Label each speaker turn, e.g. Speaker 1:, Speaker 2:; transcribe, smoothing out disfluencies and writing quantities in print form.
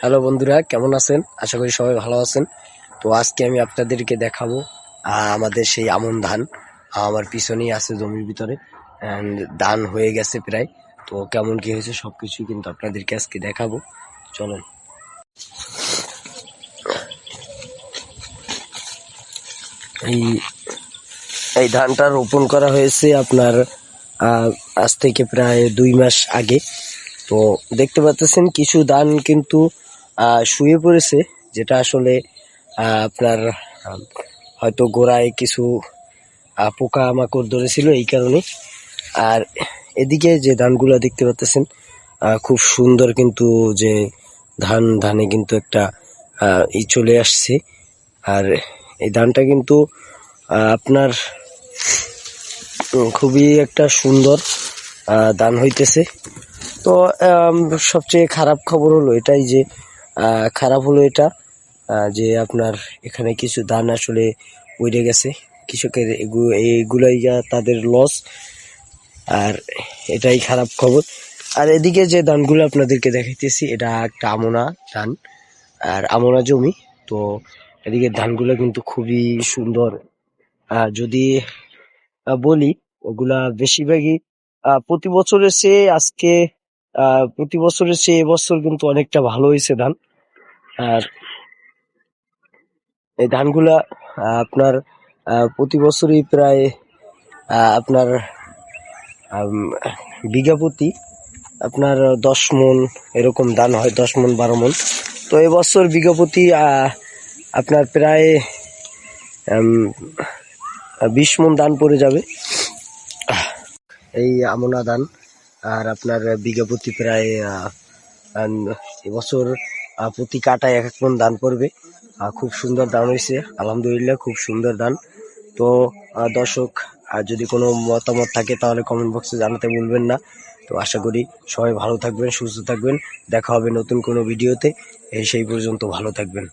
Speaker 1: Hello বন্ধুরা, কেমন আছেন? আশা করি সবাই ভালো আছেন। তো আজকে আমি আপনাদেরকে দেখাবো আমাদের সেই আমন ধান। আমার পিছনেই আছে জমির ভিতরে, and ধান হয়ে গেছে প্রায়। তো কেমন কি হয়েছে সবকিছু কিন্তু আপনাদেরকে আজকে দেখাবো। চলেন। এই এই ধানটা রোপণ করা হয়েছে আপনার আজ থেকে প্রায় 2 মাস আগে। তো দেখতে পাচ্ছেন কিছু ধান কিন্তু শুয়ে পড়েছে, যেটা আসলে আপনার হয়তো গোড়ায় কিছু পোকা মাকড় ধরেছিল এই কারণে। আর এদিকে যে ধানগুলো দেখতে পাচ্ছেন খুব সুন্দর, কিন্তু যে ধানে কিন্তু একটা চলে আসছে। আর এই ধানটা কিন্তু আপনার খুবই একটা সুন্দর ধান হইতেছে। তো সবচেয়ে খারাপ খবর হলো এটাই যে খারাপ হলো এটা যে আপনার এখানে কিছু ধান আসলে উড়ে গেছে। কৃষকের এইগুলাই তাদের লস, আর এটাই খারাপ খবর। আর এদিকে যে ধানগুলো আপনাদেরকে দেখাইতেছি এটা একটা আমনা ধান, আর আমনা জমি। তো এদিকে ধানগুলো কিন্তু খুবই সুন্দর। যদি বলি, ওগুলা বেশিরভাগই প্রতি বছরের চেয়ে আজকে প্রতি বছরের চেয়ে এবছর কিন্তু অনেকটা ভালো হয়েছে ধান। আর এই ধানগুলা আপনার প্রতি বছরই প্রায় আপনার বিঘা প্রতি আপনার 10 মন এরকম ধান হয়, 10 মন 12 মন। তো এবছর বিঘা প্রতি আপনার প্রায় 20 মন ধান পড়ে যাবে এই আমনা ধান। আর আপনার বিঘা প্রতি প্রায় এবছর প্রতি কাটায় 1 মন ধান পড়বে। খুব সুন্দর ধান হয়েছে, আলহামদুলিল্লাহ, খুব সুন্দর ধান। তো দর্শক, আর যদি কোনো মতামত থাকে তাহলে কমেন্ট বক্সে জানাতে ভুলবেন না। তো আশা করি সবাই ভালো থাকবেন, সুস্থ থাকবেন। দেখা হবে নতুন কোনো ভিডিওতে। সেই পর্যন্ত ভালো থাকবেন।